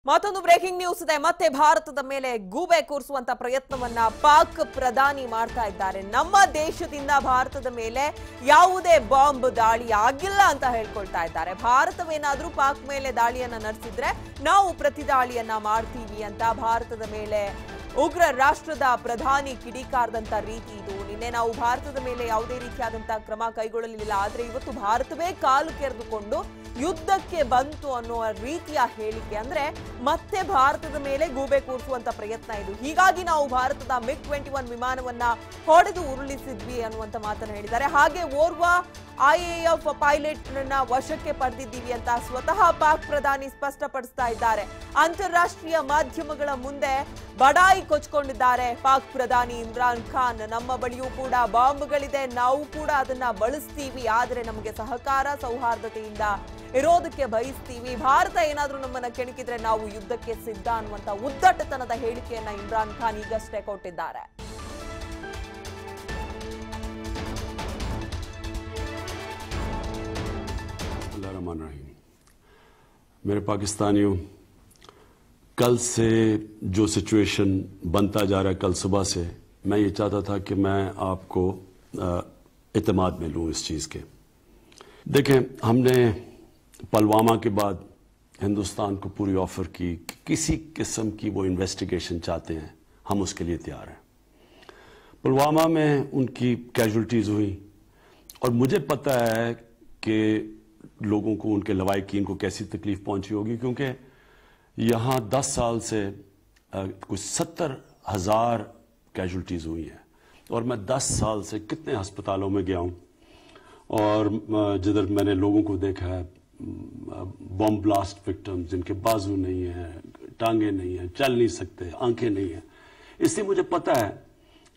ಮತ್ತೊಂದು breaking news ಇದೆ. ಮತ್ತೆ ಭಾರತದ ಮೇಲೆ ಗೂಬೆ ಕೂರಿಸುವಂತ ಪ್ರಯತ್ನವನ್ನ ಪಾಕ್ ಪ್ರಧಾನಿ ಮಾಡ್ತಾ ಇದ್ದಾರೆ. ನಮ್ಮ ದೇಶದಿಂದ ಭಾರತದ ಮೇಲೆ ಯಾವುದೇ ಬಾಂಬ್ ದಾಳಿ ಆಗಿಲ್ಲ ಅಂತ ಹೇಳ್ಕೊಳ್ತಾ ಇದ್ದಾರೆ. ಭಾರತವೇನಾದ್ರೂ ಪಾಕ್ ಮೇಲೆ ದಾಳಿಯನ್ನ ನಡೆಸಿದ್ರೆ ನಾವು ಪ್ರತಿದಾಳಿಯನ್ನ ಮಾಡ್ತೀವಿ ಅಂತ ಭಾರತದ ಮೇಲೆ ಉಗ್ರ ರಾಷ್ಟ್ರದ ಪ್ರಧಾನಿ ಕಿಡಿಕಾರದಂತ ರೀತಿ ಇದು. ನಿನ್ನೆ ನಾವು ಭಾರತದ ಮೇಲೆ ಯಾವುದೇ ರೀತಿಯಾದಂತಹ ಕ್ರಮ ಕೈಗೊಳ್ಳಲಿಲ್ಲ, ಆದ್ರೆ ಇವತ್ತು ಭಾರತವೇ ಕಾಲು ಕೆರೆದುಕೊಂಡು ಯುದ್ಧಕ್ಕೆ ಬಂತು ಅನ್ನೋ ರೀತಿಯ ಹೇಳಿಕೆ. ಅಂದ್ರೆ ಮತ್ತೆ ಭಾರತದ ಮೇಲೆ ಗೂಬೆ ಕೂರಿಸುವಂತ ಪ್ರಯತ್ನ ಇದು. ಹೀಗಾಗಿ ನಾವು ಭಾರತದ MiG-21 ವಿಮಾನವನ್ನ ಹೊಡೆದು ಉರುಳಿಸಿದ್ವಿ ಅನ್ನುವಂತ ಮಾತನ್ನ ಹೇಳಿದ್ದಾರೆ. ಹಾಗೆ ಓರ್ವ IAF ಪೈಲಟ್ ನ ವಶಕ್ಕೆ ಪಡೆದಿದ್ದೀವಿ ಅಂತ ಸ್ವತಃ ಪಾಕ್ ಪ್ರಧಾನಿ ಸ್ಪಷ್ಟಪಡಿಸ್ತಾ ಇದ್ದಾರೆ. ಅಂತಾರಾಷ್ಟ್ರೀಯ ಮಾಧ್ಯಮಗಳ ಮುಂದೆ ಬಡಾಯಿ ಕೊಚ್ಕೊಂಡಿದ್ದಾರೆ ಪಾಕ್ ಪ್ರಧಾನಿ ಇಮ್ರಾನ್ ಖಾನ್. ನಮ್ಮ ಬಳಿಯೂ ಕೂಡ ಬಾಂಬ್ಗಳಿದೆ, ನಾವು ಕೂಡ ಅದನ್ನ ಬಳಸ್ತೀವಿ, ಆದ್ರೆ ನಮಗೆ ಸಹಕಾರ ಸೌಹಾರ್ದತೆಯಿಂದ ಇರೋದಕ್ಕೆ ಬಯಸ್ತೀವಿ. ಭಾರತ ಏನಾದ್ರೂ ನಮ್ಮನ್ನ ಕೆಣಕಿದ್ರೆ ನಾವು ಯುದ್ಧಕ್ಕೆ ಸಿದ್ಧ ಅನ್ನುವಂತ ಉದ್ದಟತನದ ಹೇಳಿಕೆಯನ್ನ ಇಮ್ರಾನ್ ಖಾನ್ ಈಗಷ್ಟೇ ಕೊಟ್ಟಿದ್ದಾರೆ. मेरे पाकिस्तानियों, कल से जो सिचुएशन बनता जा रहा है, कल सुबह से मैं ये चाहता था कि मैं आपको इत्मीनान में लूँ इस चीज़ के। देखें, हमने पुलवामा के बाद हिंदुस्तान को पूरी ऑफ़र की कि किसी किस्म की वो इन्वेस्टिगेशन चाहते हैं, हम उसके लिए तैयार हैं। पुलवामा में उनकी कैजुअल्टीज़ हुई और मुझे पता है कि लोगों को, उनके लवाहिकीन को कैसी तकलीफ पहुंची होगी, क्योंकि यहाँ 10 साल से कुछ 70,000 कैजुअल्टीज़ हुई हैं और मैं 10 साल से कितने अस्पतालों में गया हूँ और जिधर मैंने लोगों को देखा है, बॉम्ब ब्लास्ट विक्टिम्स जिनके बाजू नहीं हैं, टांगे नहीं हैं, चल नहीं सकते, आंखें नहीं हैं। इससे मुझे पता है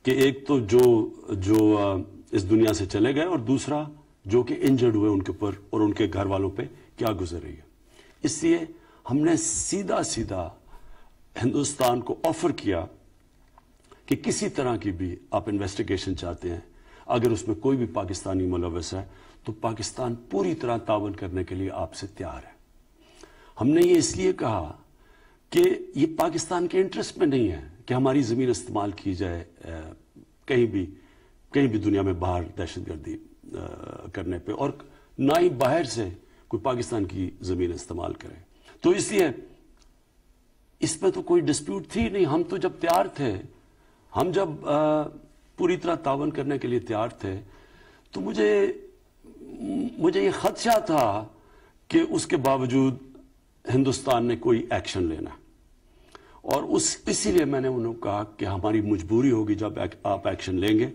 कि एक तो जो इस दुनिया से चले गए और दूसरा जो कि इंजर्ड हुए उनके ऊपर और उनके घर वालों पे क्या गुजर रही है। इसलिए हमने सीधा सीधा हिंदुस्तान को ऑफर किया कि किसी तरह की भी आप इन्वेस्टिगेशन चाहते हैं, अगर उसमें कोई भी पाकिस्तानी मुलव्वस है तो पाकिस्तान पूरी तरह तावन करने के लिए आपसे तैयार है। हमने ये इसलिए कहा कि ये पाकिस्तान के इंटरेस्ट में नहीं है कि हमारी ज़मीन इस्तेमाल की जाए कहीं भी दुनिया में बाहर दहशतगर्दी करने पे, और ना ही बाहर से कोई पाकिस्तान की ज़मीन इस्तेमाल करे। तो इसलिए इसमें तो कोई डिस्प्यूट थी नहीं। हम तो जब तैयार थे, हम जब पूरी तरह तावन करने के लिए तैयार थे, तो मुझे ये खदशा था कि उसके बावजूद हिंदुस्तान ने कोई एक्शन लेना, और इसीलिए मैंने उन्हें कहा कि हमारी मजबूरी होगी जब आप एक्शन लेंगे,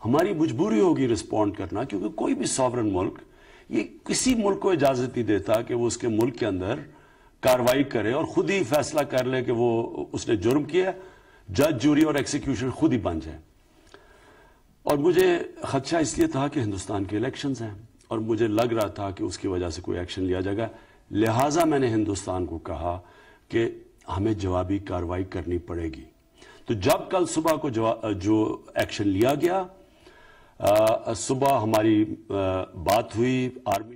हमारी मजबूरी होगी रिस्पॉन्ड करना, क्योंकि कोई भी सॉवरन मुल्क ये किसी मुल्क को इजाज़त नहीं देता कि वो उसके मुल्क के अंदर कार्रवाई करे और खुद ही फैसला कर ले कि वो उसने जुर्म किया, जज, जूरी और एक्सिक्यूशन खुद ही बन जाए। और मुझे खदशा इसलिए था कि हिंदुस्तान के इलेक्शंस हैं और मुझे लग रहा था कि उसकी वजह से कोई एक्शन लिया जाएगा। लिहाजा मैंने हिंदुस्तान को कहा कि हमें जवाबी कार्रवाई करनी पड़ेगी। तो जब कल सुबह को जो एक्शन लिया गया, सुबह हमारी बात हुई आर्मी